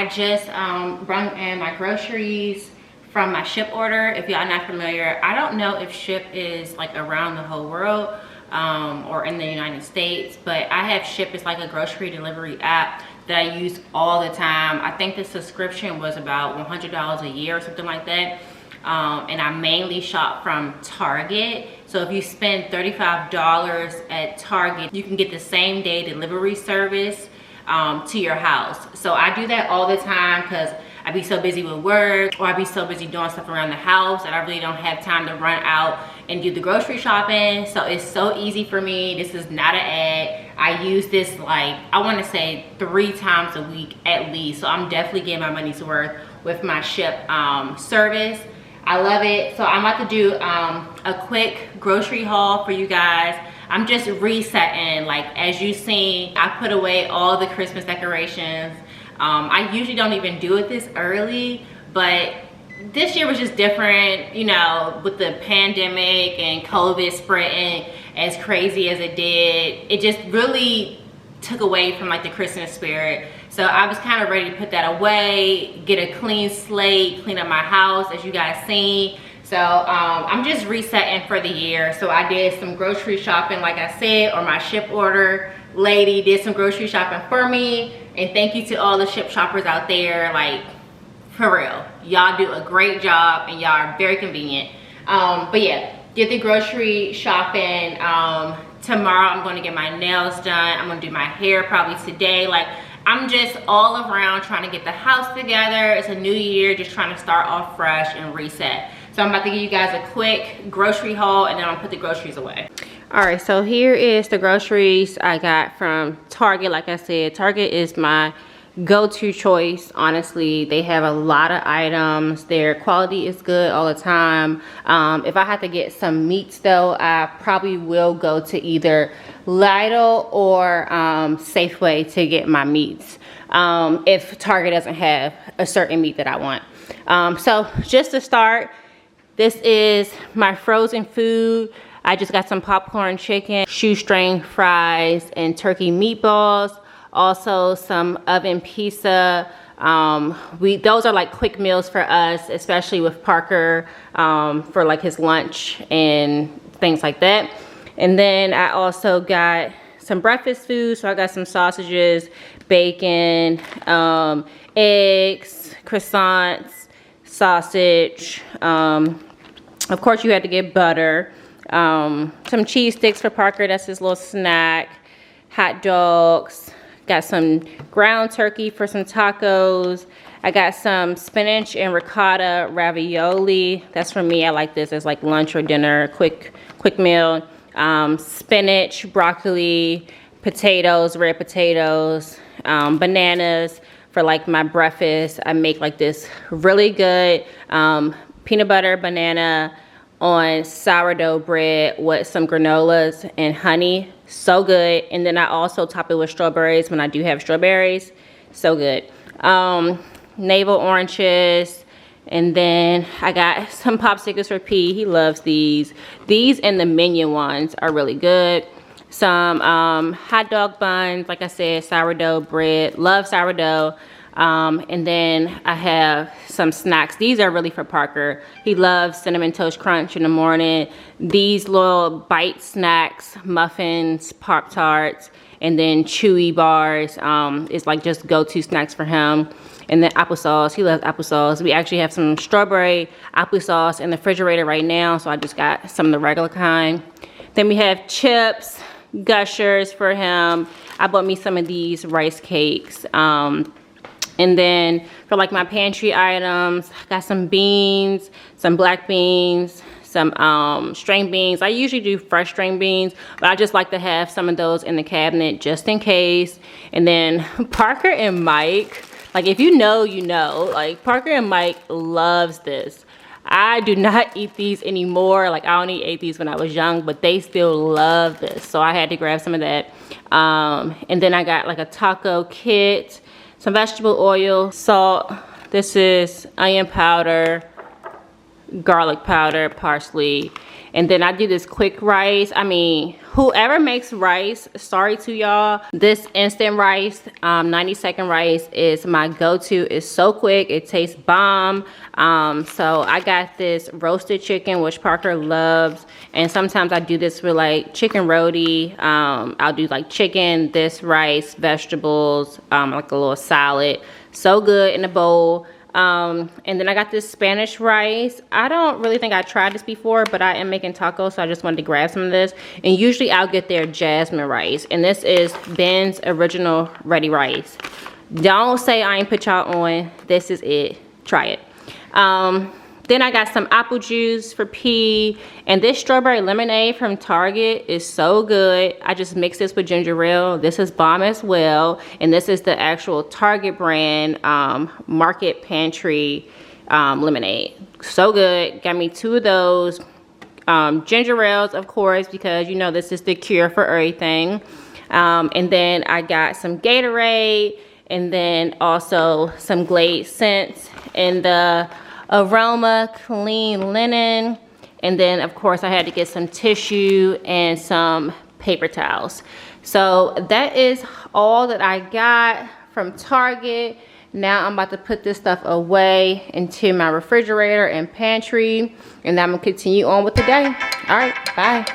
I just brought in my groceries from my ship order. If y'all not familiar, I don't know if ship is like around the whole world or in the United States, but I have Ship. It's like a grocery delivery app that I use all the time. I think the subscription was about $100 a year or something like that. And I mainly shop from Target. So if you spend $35 at Target, you can get the same day delivery service to your house. So I do that all the time because I be so busy with work, or I be so busy doing stuff around the house that I really don't have time to run out and do the grocery shopping. So it's so easy for me. This is not an ad. I use this like, I want to say 3 times a week at least. So I'm definitely getting my money's worth with my Ship service. I love it. So I'm about to do a quick grocery haul for you guys. I'm just resetting. Like, as you've seen, I put away all the Christmas decorations. I usually don't even do it this early, but this year was just different, you know, with the pandemic and COVID spreading as crazy as it did. It just really took away from like the Christmas spirit. So I was kind of ready to put that away, get a clean slate, clean up my house, as you guys seen. So I'm just resetting for the year. So I did some grocery shopping, like I said, or my Ship order lady did some grocery shopping for me. And thank you to all the Ship shoppers out there. Like, for real, y'all do a great job and y'all are very convenient. But yeah, did the grocery shopping. Tomorrow I'm going to get my nails done. I'm going to do my hair probably today. Like, I'm just all around trying to get the house together. It's a new year, just trying to start off fresh and reset. So I'm about to give you guys a quick grocery haul, and then I'll put the groceries away. All right, so here is the groceries I got from Target. Like I said, Target is my go-to choice. Honestly, they have a lot of items. Their quality is good all the time. If I had to get some meats though, I probably will go to either Lidl or Safeway to get my meats, if Target doesn't have a certain meat that I want. So just to start, this is my frozen food. I just got some popcorn chicken, shoestring fries, and turkey meatballs. Also some oven pizza. Those are like quick meals for us, especially with Parker, for like his lunch and things like that. And then I also got some breakfast food. So I got some sausages, bacon, eggs, croissants, sausage. Of course you had to get butter. Some cheese sticks for Parker, that's his little snack. Hot dogs. Got some ground turkey for some tacos. I got some spinach and ricotta ravioli. That's for me. I like this as like lunch or dinner, quick meal. Spinach, broccoli, potatoes, red potatoes, bananas for like my breakfast. I make like this really good peanut butter banana on sourdough bread with some granolas and honey. So good. And then I also top it with strawberries when I do have strawberries. So good. Navel oranges. And then I got some popsicles for P. He loves these. These and the Minion ones are really good. Some hot dog buns. Like I said, sourdough bread. Love sourdough. And then I have some snacks. These are really for Parker. He loves Cinnamon Toast Crunch in the morning. These little bite snacks, muffins, Pop-Tarts, and then Chewy bars is like just go-to snacks for him. And then applesauce. He loves applesauce. We actually have some strawberry applesauce in the refrigerator right now, so I just got some of the regular kind. Then we have chips, Gushers for him. I bought me some of these rice cakes. And then for like my pantry items, I got some beans, some black beans, some string beans. I usually do fresh string beans, but I just like to have some of those in the cabinet just in case. And then Parker and Mike, like if you know, you know, like Parker and Mike loves this. I do not eat these anymore. Like I only ate these when I was young, but they still love this. So I had to grab some of that. And then I got like a taco kit, some vegetable oil, salt. This is onion powder, garlic powder, parsley. And then I do this quick rice. I mean, whoever makes rice, sorry to y'all. This instant rice, 90-second rice is my go-to. It's so quick, it tastes bomb. So I got this roasted chicken, which Parker loves. And sometimes I do this with like chicken roti. I'll do like chicken, this rice, vegetables, like a little salad. So good in a bowl. And then I got this Spanish rice. I don't really think I tried this before, but I am making tacos, so I just wanted to grab some of this. And usually I'll get their jasmine rice. And this is Ben's original ready rice. Don't say I ain't put y'all on. This is it. Try it. Then I got some apple juice for P. And this strawberry lemonade from Target is so good. I just mixed this with ginger ale. This is bomb as well. And this is the actual Target brand Market Pantry lemonade. So good. Got me 2 of those. Ginger ales, of course, because you know this is the cure for everything. And then I got some Gatorade. And then also some Glade scents in the Aroma Clean Linen. And then of course I had to get some tissue and some paper towels. So that is all that I got from Target. Now I'm about to put this stuff away into my refrigerator and pantry, and then I'm gonna continue on with the day. All right, bye.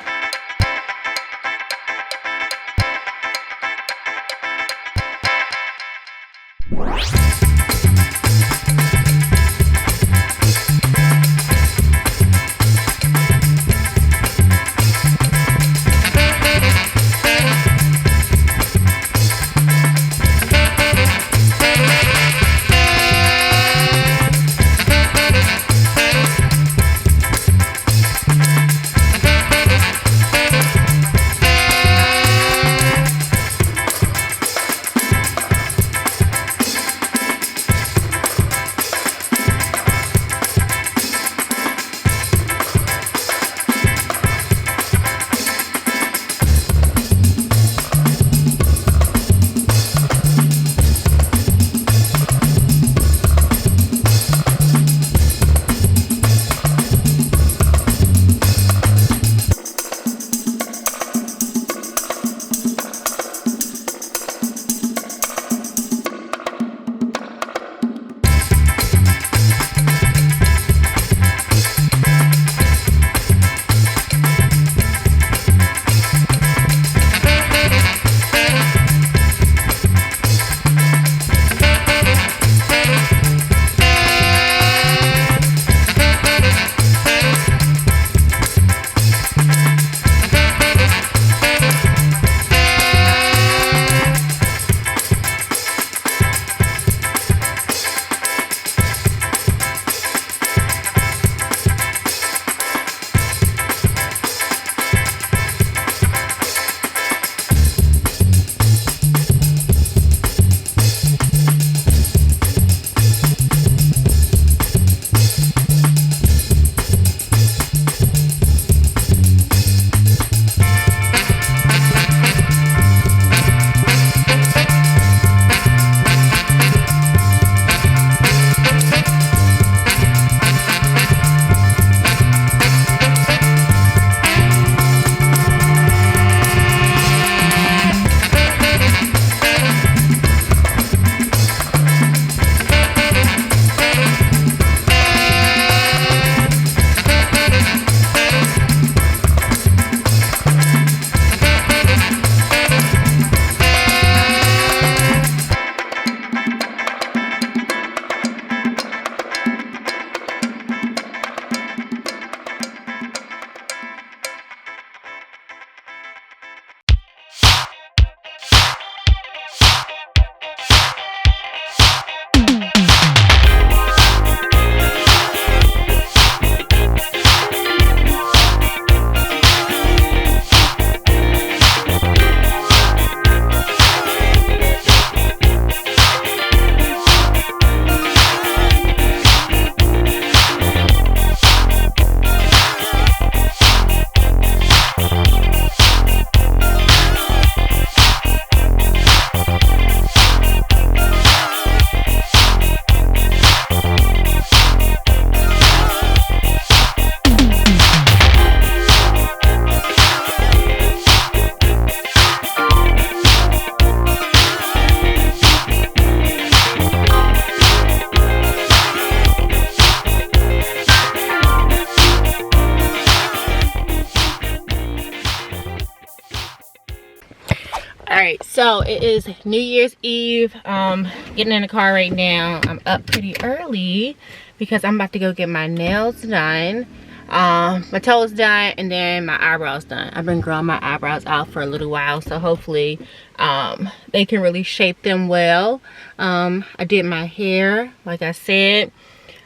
right, so it is New Year's Eve. Getting in the car right now. I'm up pretty early because I'm about to go get my nails done, my toes done, and then my eyebrows done. I've been growing my eyebrows out for a little while, so hopefully they can really shape them well. I did my hair, like I said.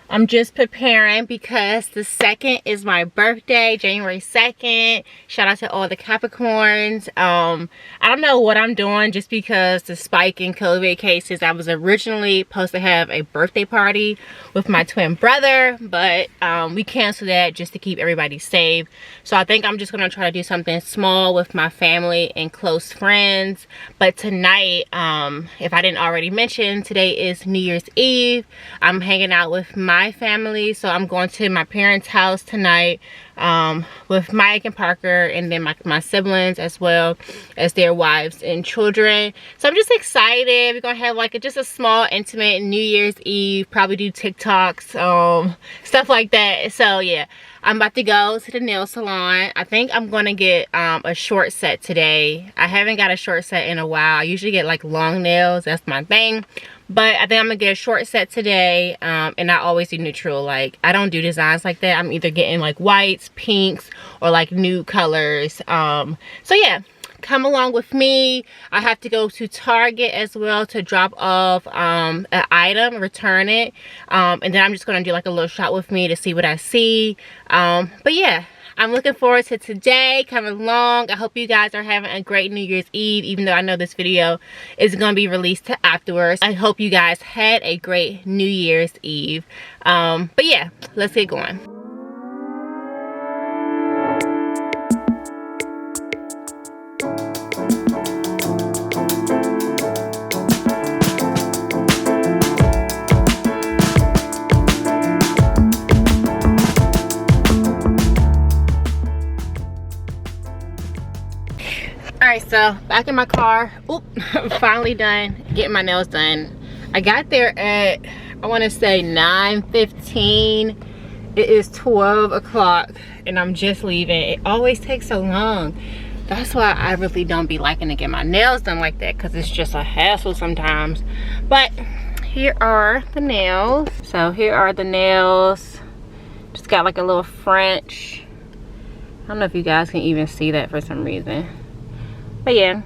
I'm just preparing because the 2nd is my birthday, January 2nd. Shout out to all the Capricorns. I don't know what I'm doing just because the spike in COVID cases. I was originally supposed to have a birthday party with my twin brother, but we canceled that just to keep everybody safe. So I think I'm just gonna try to do something small with my family and close friends. But tonight, if I didn't already mention, today is New Year's Eve. I'm hanging out with my family, so I'm going to my parents' house tonight with Mike and Parker, and then my siblings as well as their wives and children. So I'm just excited. We're gonna have like just a small intimate New Year's Eve, probably do TikToks, stuff like that. So yeah, I'm about to go to the nail salon. I think I'm gonna get a short set today. I haven't got a short set in a while. I usually get like long nails, that's my thing. But I think I'm gonna get a short set today, and I always do neutral. Like, I don't do designs like that. I'm either getting like whites, pinks, or like nude colors. So yeah, come along with me. I have to go to Target as well to drop off an item, return it, and then I'm just gonna do like a little shop with me to see what I see. But yeah, I'm looking forward to today coming along. I hope you guys are having a great New Year's Eve, even though I know this video is going to be released to afterwards. I hope you guys had a great New Year's Eve. But yeah, let's get going. Alright, so back in my car. Oop, finally done getting my nails done. I got there at, I want to say 9:15. It is 12 o'clock and I'm just leaving. It always takes so long. That's why I really don't be liking to get my nails done like that, because it's just a hassle sometimes. But here are the nails. So here are the nails. Just got like a little French. I don't know if you guys can even see that for some reason. But yeah,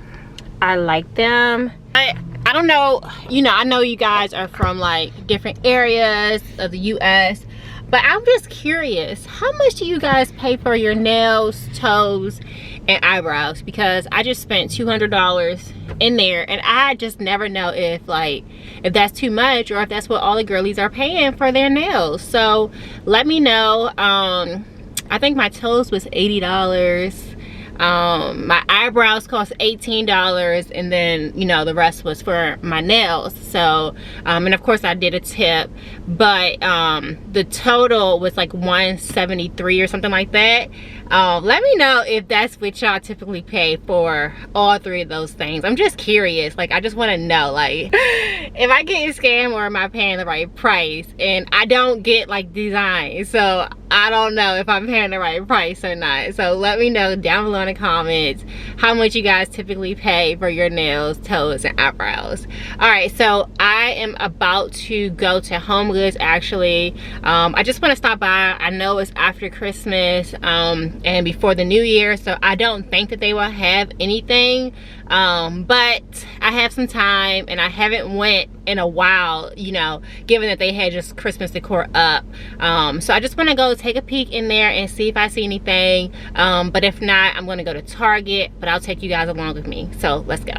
I like them. I don't know, you know, I know you guys are from like different areas of the US, but I'm just curious, how much do you guys pay for your nails, toes, and eyebrows? Because I just spent $200 in there, and I just never know if that's too much or if that's what all the girlies are paying for their nails. So let me know. I think my toes was $80. My eyebrows cost $18, and then, you know, the rest was for my nails. So and of course I did a tip, but the total was like $173 or something like that. Let me know if that's what y'all typically pay for all three of those things. I'm just curious. Like, I just want to know, like, if I get scammed or am I paying the right price? And I don't get like designs, so I don't know if I'm paying the right price or not. So let me know down below in the comments how much you guys typically pay for your nails, toes, and eyebrows. All right, so I am about to go to Home Goods actually. I just want to stop by. I know it's after Christmas and before the new year, so I don't think that they will have anything, but I have some time and I haven't went in a while, you know, given that they had just Christmas decor up. So I just want to go take a peek in there and see if I see anything, but if not, I'm going to go to Target, but I'll take you guys along with me. So let's go.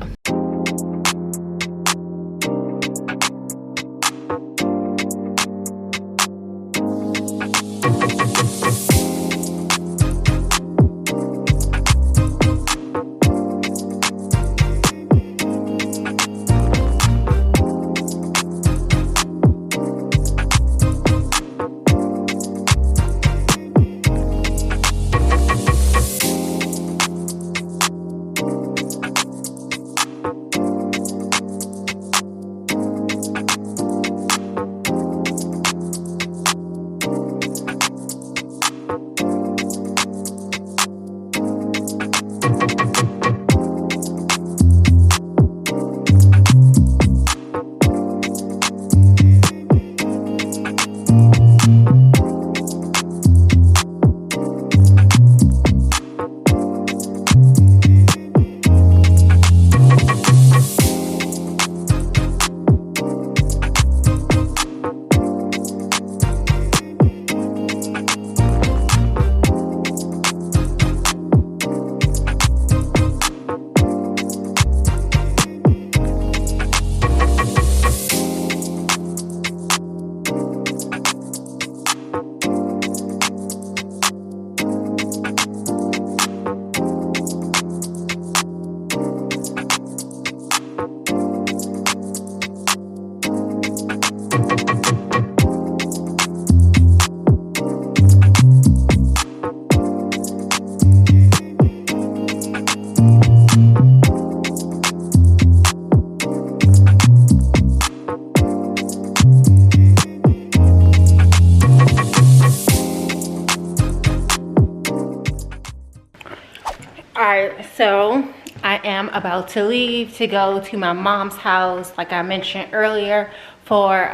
So I am about to leave to go to my mom's house, like I mentioned earlier, for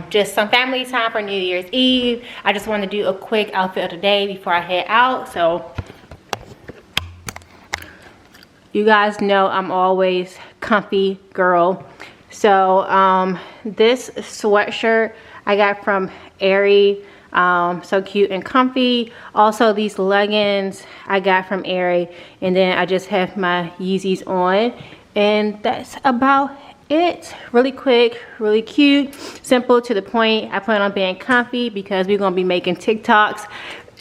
just some family time for New Year's Eve. I just want to do a quick outfit of the day before I head out. So you guys know I'm always comfy girl. So this sweatshirt I got from Aerie. So cute and comfy. Also these leggings I got from Aerie, and then I just have my Yeezys on, and that's about it. Really quick, really cute, simple, to the point. I plan on being comfy because we're gonna be making TikToks.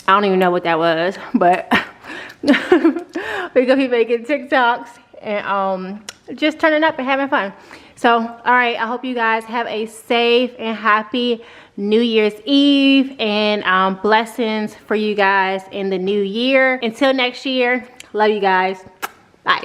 I don't even know what that was, but we're gonna be making TikToks and just turning up and having fun. So all right, I hope you guys have a safe and happy New Year's Eve, and blessings for you guys in the new year. Until next year, love you guys. Bye.